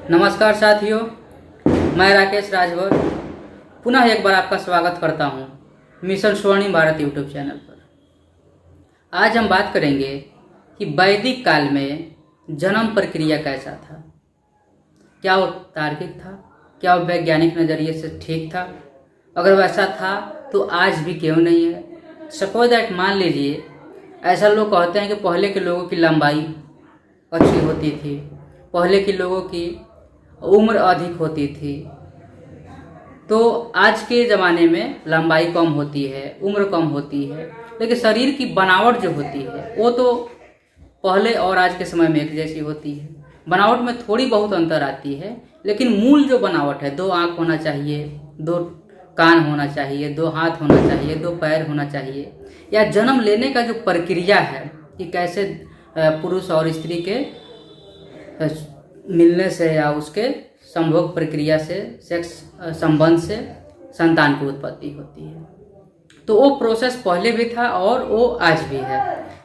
नमस्कार साथियों, मैं राकेश राजभर पुनः एक बार आपका स्वागत करता हूं मिशन स्वर्णिम भारत यूट्यूब चैनल पर। आज हम बात करेंगे कि वैदिक काल में जन्म प्रक्रिया कैसा था। क्या वो तार्किक था? क्या वो वैज्ञानिक नज़रिए से ठीक था? अगर वैसा था तो आज भी क्यों नहीं है? सपोज दैट, मान लीजिए ऐसा लोग कहते हैं कि पहले के लोगों की लंबाई अच्छी होती थी, पहले के लोगों की उम्र अधिक होती थी। तो आज के ज़माने में लंबाई कम होती है, उम्र कम होती है, लेकिन शरीर की बनावट जो होती है वो तो पहले और आज के समय में एक जैसी होती है। बनावट में थोड़ी बहुत अंतर आती है, लेकिन मूल जो बनावट है, 2 आँख होना चाहिए, 2 कान होना चाहिए, 2 हाथ होना चाहिए, 2 पैर होना चाहिए, या जन्म लेने का जो प्रक्रिया है कि कैसे पुरुष और स्त्री के मिलने से या उसके संभोग प्रक्रिया से, सेक्स संबंध से संतान की उत्पत्ति होती है, तो वो प्रोसेस पहले भी था और वो आज भी है।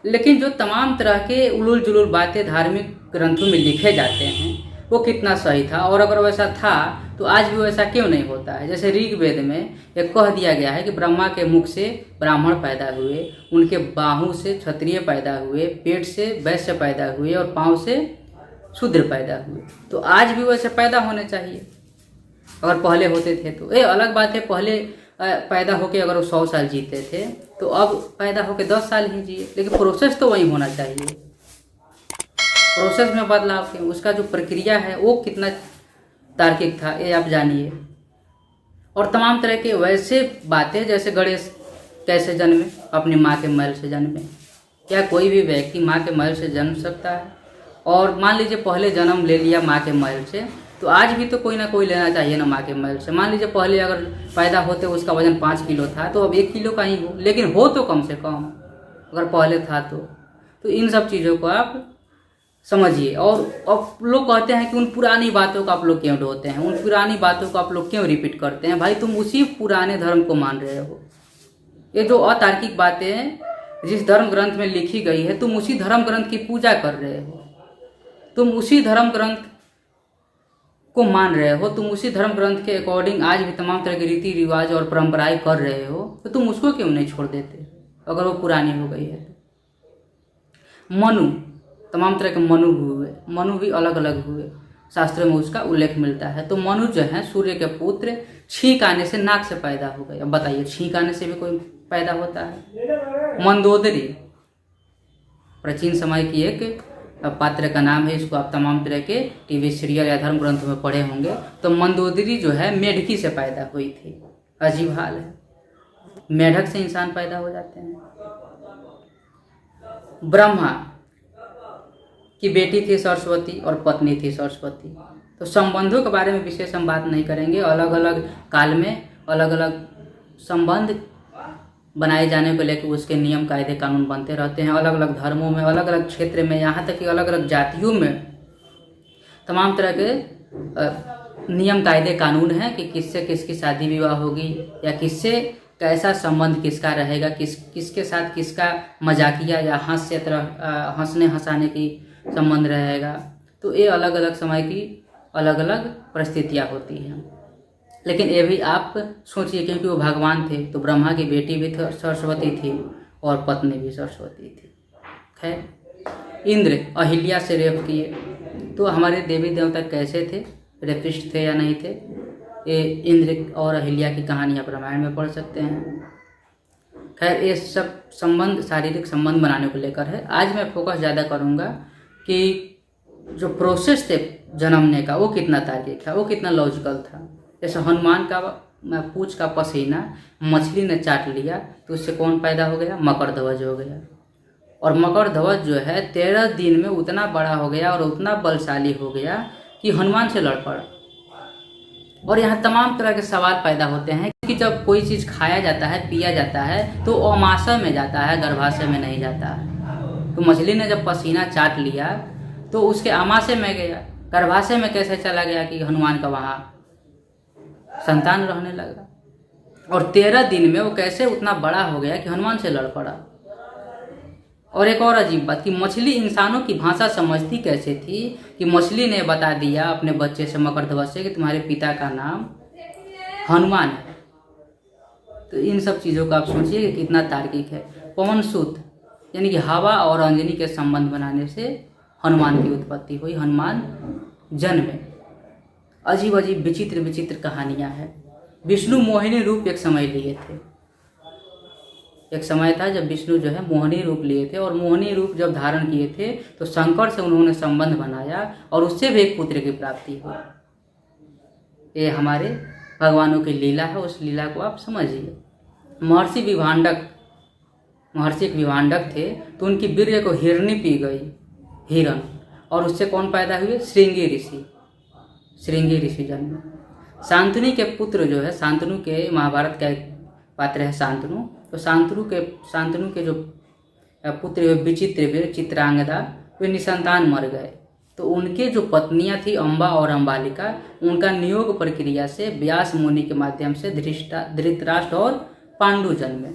लेकिन जो तमाम तरह के उलूल जुलूल बातें धार्मिक ग्रंथों में लिखे जाते हैं वो कितना सही था, और अगर वैसा था तो आज भी वैसा क्यों नहीं होता है। जैसे ऋग्वेद में एक कह दिया गया है कि ब्रह्मा के मुख से ब्राह्मण पैदा हुए, उनके बाहों से क्षत्रिय पैदा हुए, पेट से वैश्य पैदा हुए और पाँव से शूद्र पैदा हुए। तो आज भी वैसे पैदा होने चाहिए अगर पहले होते थे तो। ये अलग बात है, पहले पैदा होके अगर वो 100 साल जीते थे तो अब पैदा होके 10 साल ही जिए, लेकिन प्रोसेस तो वही होना चाहिए। प्रोसेस में बदलाव क्यों? उसका जो प्रक्रिया है वो कितना तार्किक था ये आप जानिए। और तमाम तरह के वैसे बातें, जैसे गणेश कैसे जन्मे? अपनी माँ के मैल से जन्मे। क्या कोई भी व्यक्ति माँ के मैल से जन्म सकता है? और मान लीजिए पहले जन्म ले लिया माँ के मैल से, तो आज भी तो कोई ना कोई लेना चाहिए ना माँ के मैल से। मान लीजिए पहले अगर पैदा होते उसका वजन 5 किलो था तो अब 1 किलो का ही हो, लेकिन हो तो कम से कम अगर पहले था तो इन सब चीज़ों को आप समझिए। और अब लोग कहते हैं कि उन पुरानी बातों को आप लोग क्यों ढोते हैं, उन पुरानी बातों को आप लोग क्यों रिपीट करते हैं। भाई, तुम उसी पुराने धर्म को मान रहे हो। ये जो अतार्किक बातें जिस धर्म ग्रंथ में लिखी गई है, तुम उसी धर्म ग्रंथ की पूजा कर रहे हो, तुम उसी धर्म ग्रंथ को मान रहे हो, तुम उसी धर्म ग्रंथ के अकॉर्डिंग आज भी तमाम तरह के रीति रिवाज और परंपराएं कर रहे हो, तो तुम उसको क्यों नहीं छोड़ देते अगर वो पुरानी हो गई है तो। मनु, तमाम तरह के मनु हुए, मनु भी अलग अलग हुए, शास्त्रों में उसका उल्लेख मिलता है। तो मनु जो है सूर्य के पुत्र, छींक आने से नाक से पैदा हो गए। अब बताइए, छींक आने से भी कोई पैदा होता है? मंदोदरी प्राचीन समय की एक पात्र का नाम है, इसको आप तमाम तरह के टीवी सीरियल या धर्म ग्रंथों में पढ़े होंगे। तो मंदोदरी जो है मेढकी से पैदा हुई थी। अजीब हाल है, मेढक से इंसान पैदा हो जाते हैं। ब्रह्मा की बेटी थी सरस्वती और पत्नी थी सरस्वती। तो संबंधों के बारे में विशेष हम बात नहीं करेंगे। अलग अलग काल में अलग अलग संबंध बनाए जाने को लेकर उसके नियम कायदे कानून बनते रहते हैं। अलग अलग धर्मों में, अलग अलग क्षेत्र में, यहाँ तक कि अलग अलग जातियों में तमाम तरह के नियम कायदे कानून हैं कि किससे किसकी शादी विवाह होगी, या किससे कैसा संबंध किसका रहेगा, किसके साथ किसका मजाकिया या हास्य तरह हंसने हंसाने की संबंध रहेगा। तो ये अलग अलग समय की अलग अलग परिस्थितियाँ होती हैं। लेकिन ये भी आप सोचिए, क्योंकि वो भगवान थे तो ब्रह्मा की बेटी भी सरस्वती थी और पत्नी भी सरस्वती थी। खैर, इंद्र अहिल्या से रेप किए, तो हमारे देवी देवता कैसे थे? रेपिस्ट थे या नहीं थे? ये इंद्र और अहिल्या की कहानी आप रामायण में पढ़ सकते हैं। खैर, ये सब संबंध शारीरिक संबंध बनाने को लेकर है। आज मैं फोकस ज़्यादा करूँगा कि जो प्रोसेस थे जन्मने का वो कितना तार्किक था, वो कितना लॉजिकल था। जैसे हनुमान का पूंछ का पसीना मछली ने चाट लिया तो उससे कौन पैदा हो गया? मकरध्वज हो गया। और मकरध्वज जो है 13 दिन में उतना बड़ा हो गया और उतना बलशाली हो गया कि हनुमान से लड़ पड़ा। और यहाँ तमाम तरह के सवाल पैदा होते हैं कि जब कोई चीज़ खाया जाता है, पिया जाता है, तो अमाशय में जाता है, गर्भाशय में नहीं जाता है। तो मछली ने जब पसीना चाट लिया तो उसके अमाशय में गया, गर्भाशय में कैसे चला गया कि हनुमान का वहाँ संतान रहने लगा। और 13 दिन में वो कैसे उतना बड़ा हो गया कि हनुमान से लड़ पड़ा। और एक और अजीब बात कि मछली इंसानों की भाषा समझती कैसे थी कि मछली ने बता दिया अपने बच्चे से, मकरध्वज से, कि तुम्हारे पिता का नाम हनुमान है। तो इन सब चीज़ों का आप सोचिए कि कितना तार्किक है। पवन सुत यानी कि हवा और अंजनी के संबंध बनाने से हनुमान की उत्पत्ति हुई, हनुमान जन्मे। अजीब अजीब विचित्र विचित्र कहानियाँ हैं। विष्णु मोहिनी रूप एक समय लिए थे। एक समय था जब विष्णु जो है मोहिनी रूप लिए थे, और मोहिनी रूप जब धारण किए थे तो शंकर से उन्होंने संबंध बनाया और उससे भी एक पुत्र की प्राप्ति हुई। ये हमारे भगवानों की लीला है, उस लीला को आप समझिए। महर्षि एक विभांडक थे, तो उनकी वीर्य को हिरणी पी गई, हिरण, और उससे कौन पैदा हुए? श्रृंगी ऋषि जन्म। शांतनु के पुत्र जो है, शांतनु के महाभारत का एक पात्र है शांतनु, तो शांतनु के जो पुत्र विचित्र वीर चित्रांगदा, वे निसंतान मर गए। तो उनके जो पत्नियां थी अम्बा और अम्बालिका, उनका नियोग प्रक्रिया से व्यास मुनि के माध्यम से धृतराष्ट्र और पांडु जन्मे।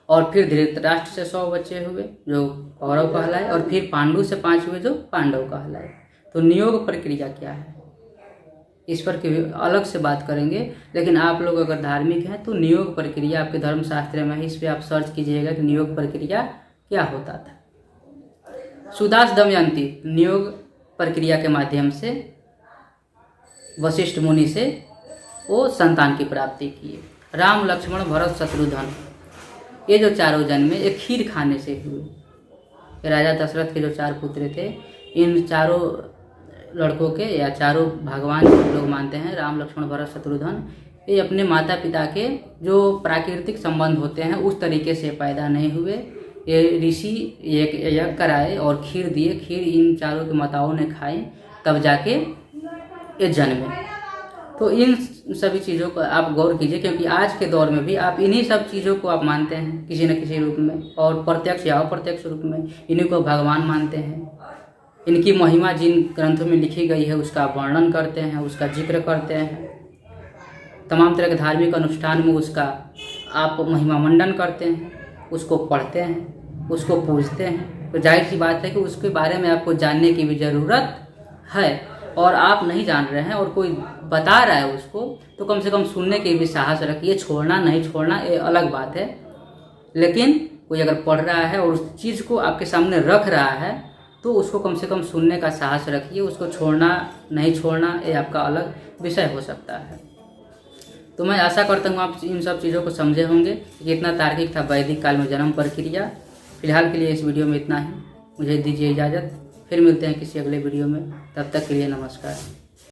और फिर धृतराष्ट्र से 100 बच्चे हुए जो कौरव कहलाए, और फिर पांडु से 5 हुए जो पांडव कहलाए। तो नियोग प्रक्रिया क्या है, इस पर अलग से बात करेंगे। लेकिन आप लोग अगर धार्मिक हैं तो नियोग प्रक्रिया आपके धर्मशास्त्र में है, इस पर आप सर्च कीजिएगा कि नियोग प्रक्रिया क्या होता था। सुदास दमयंती नियोग प्रक्रिया के माध्यम से वशिष्ठ मुनि से वो संतान की प्राप्ति किए। राम लक्ष्मण भरत शत्रुघ्न, ये जो चारों जन्मे एक खीर खाने से हुए। राजा दशरथ के जो 4 पुत्र थे, इन चारों लड़कों के या चारों भगवान लोग मानते हैं, राम लक्ष्मण भरत शत्रुघ्न, ये अपने माता पिता के जो प्राकृतिक संबंध होते हैं उस तरीके से पैदा नहीं हुए। ये ऋषि एक यज्ञ कराए और खीर दिए, खीर इन चारों के माताओं ने खाई, तब जाके ये जन्मे। तो इन सभी चीज़ों को आप गौर कीजिए, क्योंकि आज के दौर में भी आप इन्हीं सब चीज़ों को आप मानते हैं किसी न किसी रूप में, और प्रत्यक्ष या अप्रत्यक्ष रूप में इन्हीं को भगवान मानते हैं। इनकी महिमा जिन ग्रंथों में लिखी गई है उसका वर्णन करते हैं, उसका जिक्र करते हैं। तमाम तरह के धार्मिक अनुष्ठान में उसका आप महिमा मंडन करते हैं, उसको पढ़ते हैं, उसको पूजते हैं। तो जाहिर सी बात है कि उसके बारे में आपको जानने की भी ज़रूरत है, और आप नहीं जान रहे हैं और कोई बता रहा है उसको, तो कम से कम सुनने की भी साहस रखिए। छोड़ना नहीं छोड़ना ये अलग बात है, लेकिन कोई अगर पढ़ रहा है और उस चीज़ को आपके सामने रख रहा है तो उसको कम से कम सुनने का साहस रखिए। उसको छोड़ना नहीं छोड़ना ये आपका अलग विषय हो सकता है। तो मैं आशा करता हूँ आप इन सब चीज़ों को समझे होंगे कि कितना तार्किक था वैदिक काल में जन्म प्रक्रिया। फिलहाल के लिए इस वीडियो में इतना ही, मुझे दीजिए इजाज़त। फिर मिलते हैं किसी अगले वीडियो में, तब तक के लिए नमस्कार।